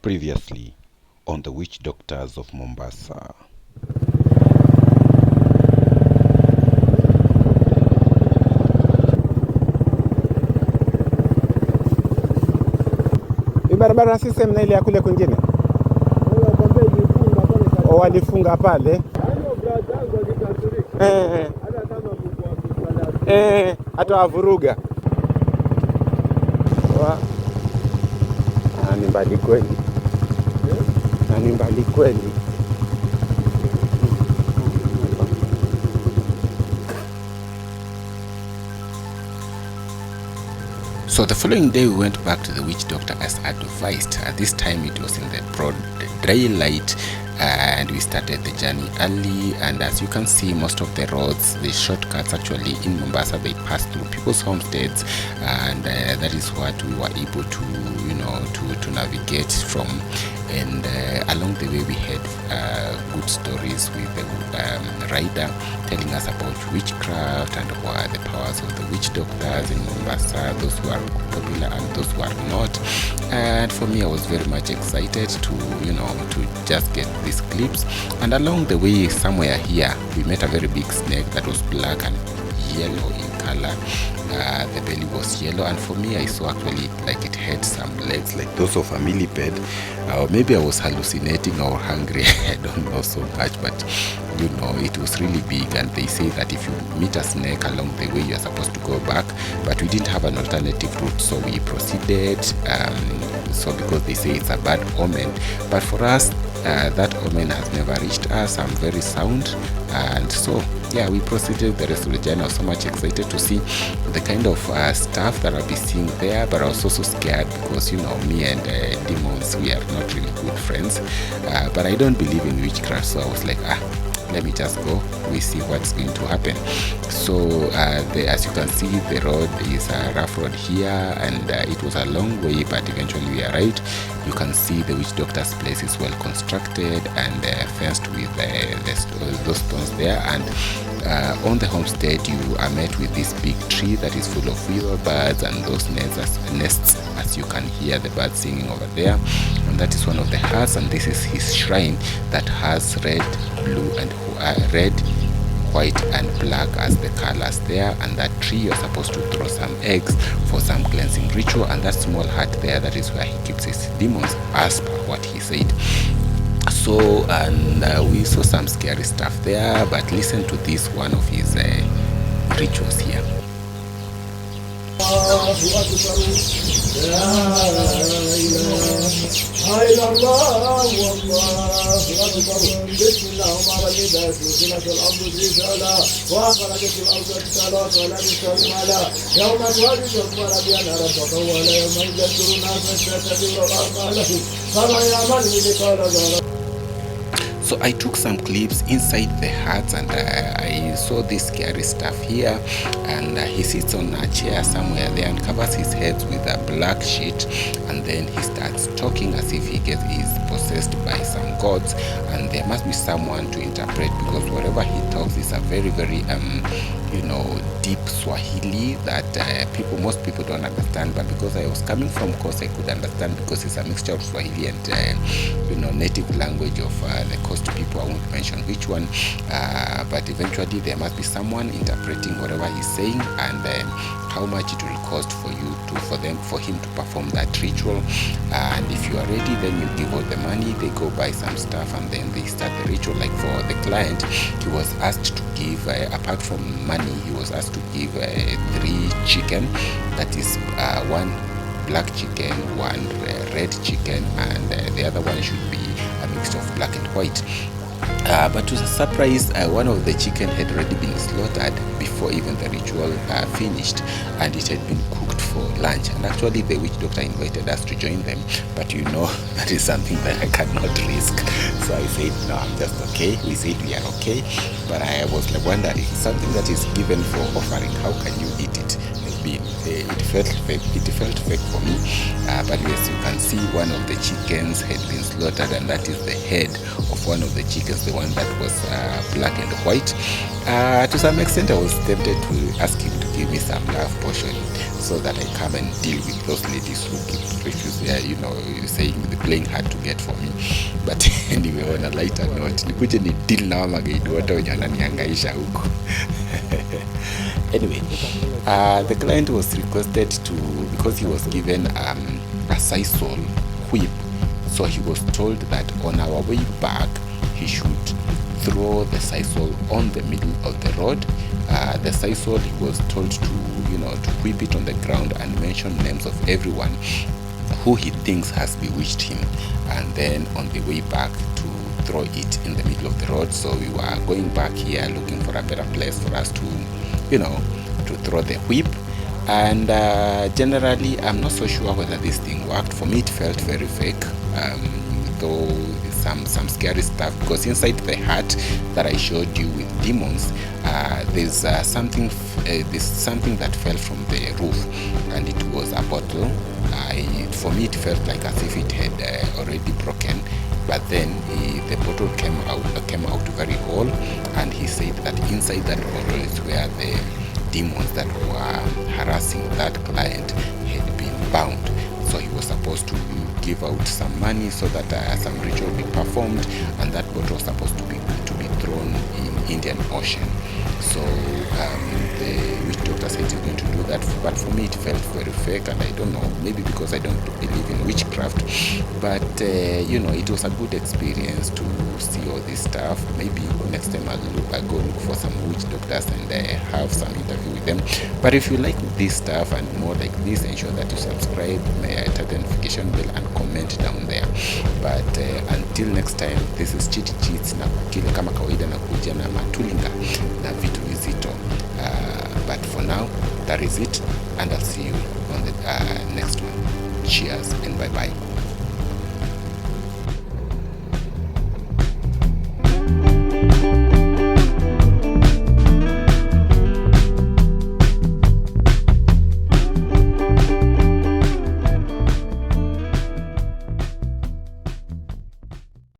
Previously on the Witch Doctors of Mombasa. Hii barabara system na ile ya kule kwingine. Walifunga pale. Hata wavuruga. Ni mbali kweli. Ni mbali kweli. So the following day we went back to the witch doctor as advised. This time it was in the broad daylight and we started the journey early, and as you can see, most of the roads, the shortcuts actually in Mombasa, they pass through people's homesteads, and that is what we were able to to navigate from. And along the way we had good stories with the rider telling us about witchcraft and what are the powers of the witch doctors in Mombasa, those who are popular and those who are not. And for me, I was very much excited to just get these clips. And along the way, somewhere here, we met a very big snake that was black and yellow in color. The belly was yellow, and for me I saw actually like it had some legs like those of a millipede. Maybe I was hallucinating or hungry. I don't know so much, but it was really big. And they say that if you meet a snake along the way, you're supposed to go back, but we didn't have an alternative route, so we proceeded. So because they say it's a bad omen, but for us that omen has never reached us. I'm very sound, and so yeah, we proceeded the rest of the journey. I was so much excited to see the kind of stuff that I'll be seeing there, but I was also scared because me and demons, we are not really good friends, but I don't believe in witchcraft, so I was like, let me just go, we see what's going to happen. So as you can see, the road is a rough road here, and it was a long way, but eventually we arrived. You can see the witch doctor's place is well constructed and fenced with those stones there, and on the homestead you are met with this big tree that is full of weaver birds and those nests as you can hear the birds singing over there. And that is one of the huts, and this is his shrine that has red, blue and red, white and black as the colors there. And that tree, you're supposed to throw some eggs for some cleansing ritual, and that small hut there, that is where he keeps his demons as per what he said. So, and we saw some scary stuff there, but listen to this one of his rituals here. So I took some clips inside the hut, and I saw this scary stuff here, and he sits on a chair somewhere there and covers his head with a black sheet, and then he starts talking as if is possessed by some gods, and there must be someone to interpret, because whatever he talks is a very, very deep Swahili that most people don't understand, but because I was coming from coast, I could understand, because it's a mixture of Swahili and native language of the coast people. I won't mention which one, but eventually there must be someone interpreting whatever he's saying, and how much it will cost for him to perform that ritual. And if you are ready, then you give all the money, they go buy some stuff, and then they start the ritual. Like for the client, he was asked to give, apart from money, he was asked to give 3 chicken, that is 1 black chicken, 1 red chicken, and the other one should be a mix of black and white. But to the surprise, one of the chicken had already been slaughtered before even the ritual finished, and it had been cooked for lunch. And actually the witch doctor invited us to join them, but that is something that I cannot risk. So I said, no, I'm just okay. We said we are okay, but I was like wondering, something that is given for offering, how can you eat it? Maybe felt fake for me. But yes, you can see one of the chickens had been slaughtered, and that is the head of one of the chickens, the one that was black and white. To some extent, I was tempted to ask him to give me some love potion so that I come and deal with those ladies who keep saying the playing hard to get for me. But anyway, on a lighter note, nikuje ni deal na magaidi wote wenye wananihangaisha huko. Anyway, the client was requested to, because he was given a sisal whip, so he was told that on our way back he should throw the sisal on the middle of the road. The sisal, he was told to whip it on the ground and mention names of everyone who he thinks has bewitched him, and then on the way back to throw it in the middle of the road. So we were going back here looking for a better place for us to to throw the whip. And generally, I'm not so sure whether this thing worked. For me, it felt very fake, though some scary stuff, because inside the hut that I showed you with demons, there's something that fell from the roof, and it was a bottle. For me, it felt like as if it had already broken, but then the bottle came out very whole, and he said that inside that bottle is where the demons that were harassing that client had been bound. So he was supposed to give out some money so that some ritual be performed, and that bottle was supposed to be thrown in Indian Ocean. So the witch doctor said he's going to do that, but for me it felt very fake, and I don't know, maybe because I don't believe in witchcraft, but it was a good experience to see all this stuff. Maybe next time I'll go look for some witch doctors and have some interview with them. But if you like this stuff and more like this, ensure that you subscribe, hit the notification bell and comment down there. But until next time, this is Chiti Cheats, na kile kama kawaida na kuja na matulinga na vitu vizito. But for now, that is it, and I'll see you on the next one. Cheers and bye bye.